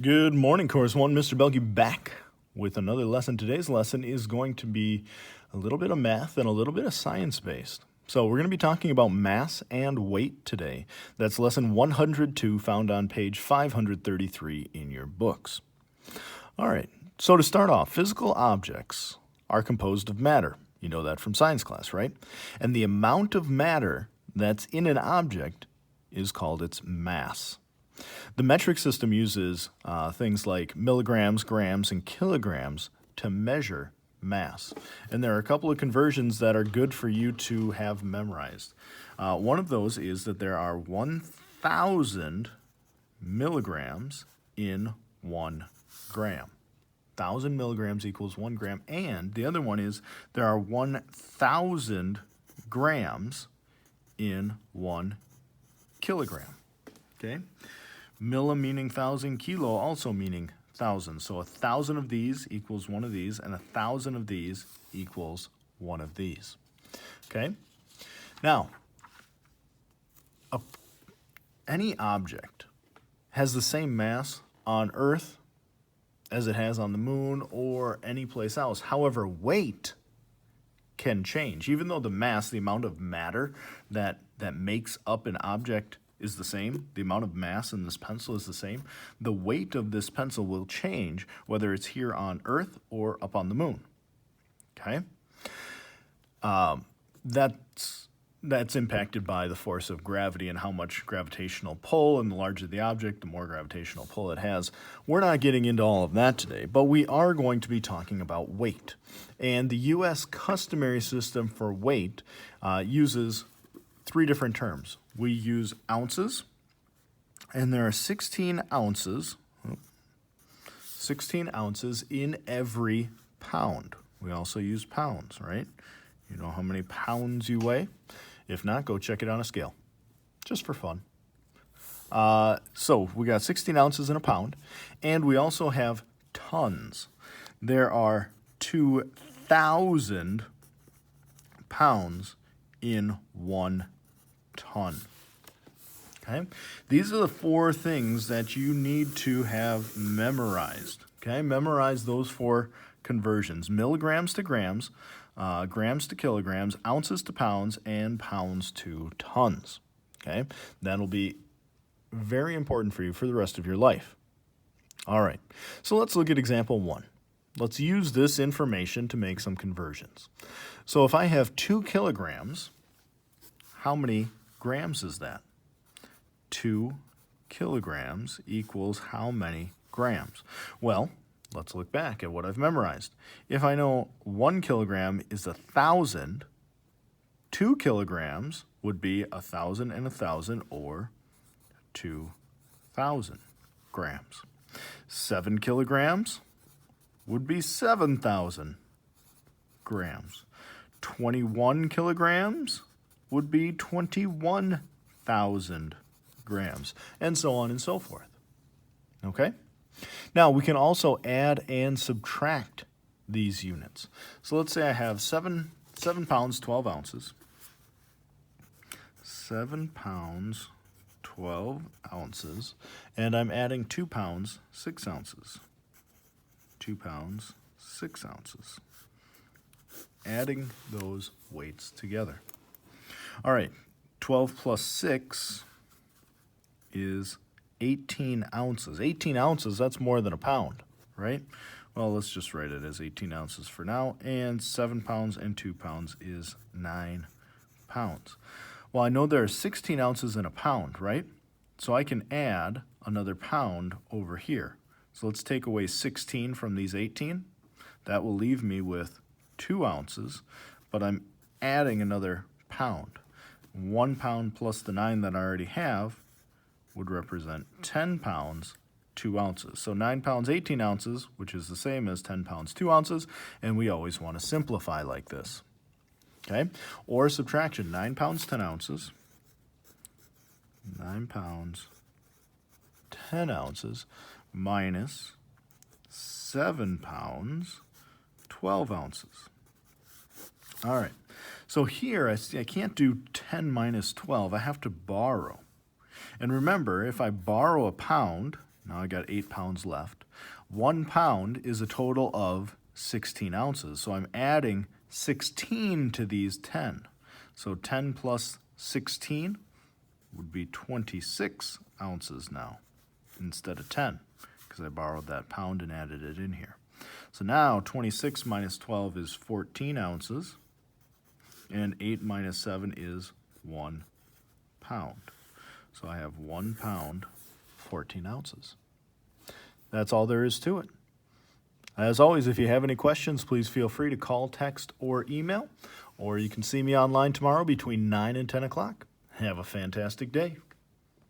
Good morning, Course 1. Mr. Belky back with another lesson. Today's lesson is going to be a little bit of math and a little bit of science-based. So we're going to be talking about mass and weight today. That's lesson 102, found on page 533 in your books. All right, so to start off, physical objects are composed of matter. You know that from science class, right? And the amount of matter that's in an object is called its mass. The metric system uses things like milligrams, grams, and kilograms to measure mass. And there are a couple of conversions that are good for you to have memorized. One of those is that there are 1,000 milligrams in 1 gram. 1,000 milligrams equals 1 gram. And the other one is there are 1,000 grams in 1 kilogram. Okay? Milli meaning 1,000, kilo also meaning 1,000. So 1,000 of these equals 1 of these, and 1,000 of these equals 1 of these. Okay? Now, any object has the same mass on Earth as it has on the moon or any place else. However, weight can change. Even though the mass, the amount of matter that makes up an object is the same, the amount of mass in this pencil is the same, the weight of this pencil will change whether it's here on Earth or up on the moon. Okay? That's impacted by the force of gravity and how much gravitational pull, and the larger the object, the more gravitational pull it has. We're not getting into all of that today, but we are going to be talking about weight. And the U.S. customary system for weight uses 3 different terms. We use ounces, and there are 16 ounces in every pound. We also use pounds, right? You know how many pounds you weigh? If not, go check it on a scale, just for fun. So we got 16 ounces in a pound, and we also have tons. There are 2,000 pounds in 1 ton. Okay? These are the 4 things that you need to have memorized. Okay? Memorize those 4 conversions: milligrams to grams, grams to kilograms, ounces to pounds, and pounds to tons. Okay? That'll be very important for you for the rest of your life. All right. So let's look at example 1. Let's use this information to make some conversions. So if I have 2 kilograms, how many grams is that? 2 kilograms equals how many grams? Well, let's look back at what I've memorized. If I know 1 kilogram is 1,000, 2 kilograms would be 1,000 and 1,000, or 2,000 grams. 7 kilograms would be 7,000 grams. 21 kilograms would be 21,000 grams, and so on and so forth. Okay? Now, we can also add and subtract these units. So let's say I have 7 pounds, 12 ounces. 7 pounds, 12 ounces, and I'm adding 2 pounds, 6 ounces. 2 pounds, 6 ounces. Adding those weights together. All right, 12 plus 6 is 18 ounces. 18 ounces, that's more than a pound, right? Well, let's just write it as 18 ounces for now. And 7 pounds and 2 pounds is 9 pounds. Well, I know there are 16 ounces in a pound, right? So I can add another pound over here. So let's take away 16 from these 18. That will leave me with 2 ounces, but I'm adding another pound. 1 pound plus the 9 that I already have would represent 10 pounds, 2 ounces. So 9 pounds, 18 ounces, which is the same as 10 pounds, 2 ounces, and we always want to simplify like this. Okay? Or subtraction, 9 pounds, 10 ounces. 9 pounds, 10 ounces, minus 7 pounds, 12 ounces. All right. So here, I can't do 10 minus 12. I have to borrow. And remember, if I borrow a pound Now I got 8 pounds left. 1 pound is a total of 16 ounces. So I'm adding 16 to these 10. So 10 plus 16 would be 26 ounces now instead of 10, because I borrowed that pound and added it in here. So now 26 minus 12 is 14 ounces, and 8 minus 7 is 1 pound. So I have 1 pound, 14 ounces. That's all there is to it. As always, if you have any questions, please feel free to call, text, or email, or you can see me online tomorrow between 9 and 10 o'clock. Have a fantastic day.